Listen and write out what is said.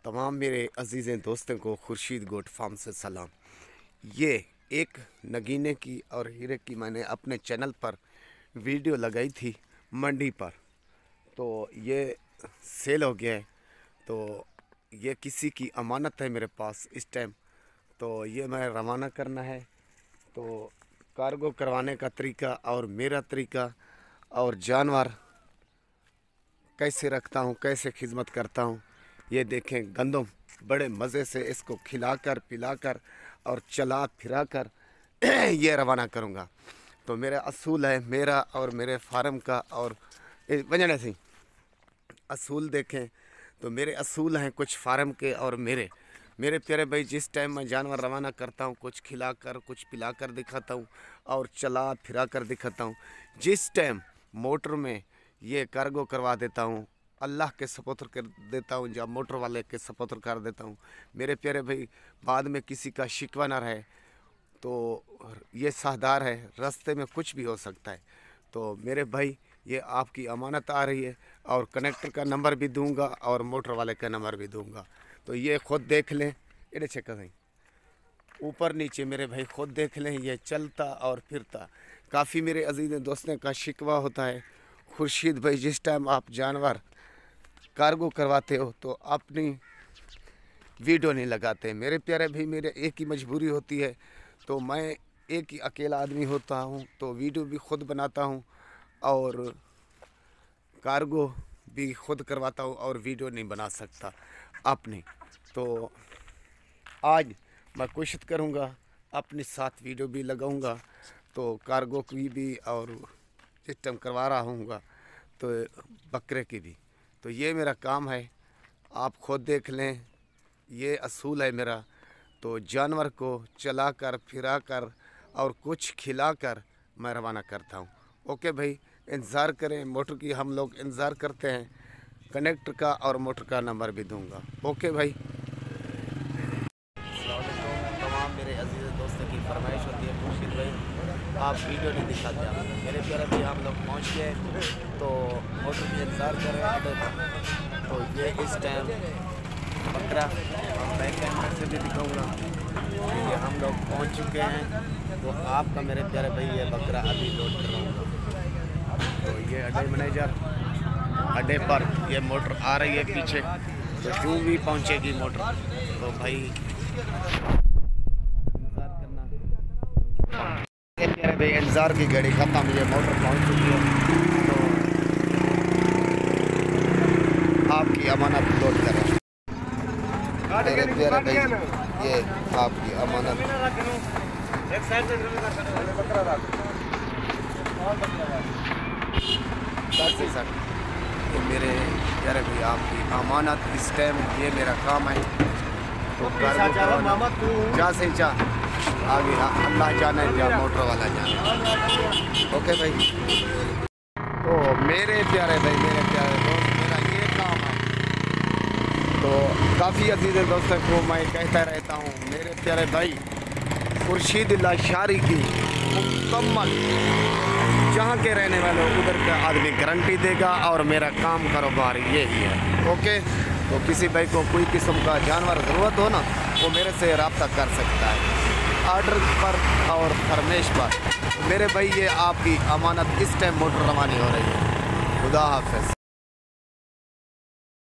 तमाम मेरे अजीज़ दोस्तों को खुर्शीद गोट फार्म से सलाम। ये एक नगीने की और हीरे की मैंने अपने चैनल पर वीडियो लगाई थी मंडी पर, तो ये सेल हो गया है। तो ये किसी की अमानत है मेरे पास इस टाइम, तो ये मैं रवाना करना है। तो कार्गो करवाने का तरीका और मेरा तरीका और जानवर कैसे रखता हूँ, कैसे खिदमत करता हूँ, ये देखें। गंदम बड़े मज़े से इसको खिलाकर पिलाकर और चला फिरा कर ये रवाना करूँगा। तो मेरा असूल है, मेरा और मेरे फार्म का, और वजह से असूल देखें तो मेरे असूल हैं कुछ फार्म के और मेरे प्यारे भाई। जिस टाइम मैं जानवर रवाना करता हूँ, कुछ खिलाकर कुछ पिलाकर दिखाता हूँ और चला फिरा कर दिखाता हूँ। जिस टाइम मोटर में ये कार्गो करवा देता हूँ, अल्लाह के सपोत्र कर देता हूँ, जब मोटर वाले के सपोत्र कर देता हूँ मेरे प्यारे भाई, बाद में किसी का शिकवा ना रहे। तो ये साहदार है, रास्ते में कुछ भी हो सकता है। तो मेरे भाई ये आपकी अमानत आ रही है, और कनेक्टर का नंबर भी दूंगा और मोटर वाले का नंबर भी दूंगा। तो ये ख़ुद देख लें, इधर चेक करें ऊपर नीचे मेरे भाई, ख़ुद देख लें। ये चलता और फिरता। काफ़ी मेरे अजीज़ दोस्तों का शिकवा होता है, खुर्शीद भाई जिस टाइम आप जानवर कार्गो करवाते हो तो अपनी वीडियो नहीं लगाते। मेरे प्यारे भाई, मेरे एक ही मजबूरी होती है, तो मैं एक ही अकेला आदमी होता हूँ, तो वीडियो भी खुद बनाता हूँ और कार्गो भी खुद करवाता हूँ, और वीडियो नहीं बना सकता अपनी। तो आज मैं कोशिश करूँगा अपने साथ वीडियो भी लगाऊँगा, तो कार्गो की भी और सिस्टम करवा रहा हूँगा, तो बकरे की भी। तो ये मेरा काम है, आप खुद देख लें। ये असूल है मेरा। तो जानवर को चलाकर फिराकर और कुछ खिलाकर मैं रवाना करता हूँ। ओके भाई, इंतज़ार करें। मोटर की हम लोग इंतज़ार करते हैं, कनेक्टर का और मोटर का नंबर भी दूंगा। ओके भाई। तमाम मेरे अजीज़ दोस्तों की फरमाइश होती है, खुर्शीद भाई आप वीडियो नहीं दिखाते आप। मेरे प्यारे भी हम लोग पहुँच गए, तो मोटर की इंतज़ार कर रहे हैं। तो ये इस टाइम बकरा और बैक कैमरा से भी दिखाऊँगा। ये हम लोग पहुँच चुके हैं, तो आपका मेरे प्यारे भाई ये बकरा अभी लोड करवाऊँगा। तो ये अड्डे मैनेजर अड्डे पर ये मोटर आ रही है पीछे, तो जो भी पहुँचेगी मोटर, तो भाई इंतज़ार करना। प्यारे भाई इंतज़ार की घड़ी ख़त्म, ये मोटर पहुँच चुकी है, तो आपकी अमानत लोड कर रहा है। मेरे प्यारे भाई ये आपकी अमानत। ये मेरे प्यारे भाई आपकी अमानत इस टाइम, ये मेरा काम है। तो जा से जा आगे अल्लाह जाने, या मोटर वाला जाने। ओके भाई। तो मेरे प्यारे भाई, मेरे प्यारे दोस्त, मेरा ये काम है। तो काफ़ी अजीज़ दोस्तों को मैं कहता रहता हूँ, मेरे प्यारे भाई खुर्शीद लाशारी की मुकम्मल जहाँ के रहने वाले उधर का आदमी गारंटी देगा, और मेरा काम कारोबार ये ही है। ओके। तो किसी भाई को कोई किस्म का जानवर ज़रूरत हो ना, वो मेरे से रब्ता कर सकता है ऑर्डर पर और फरमाइश पर। मेरे भाई ये आपकी अमानत इस टाइम मोटर रवानी हो रही है। खुदा हाफ़िज़।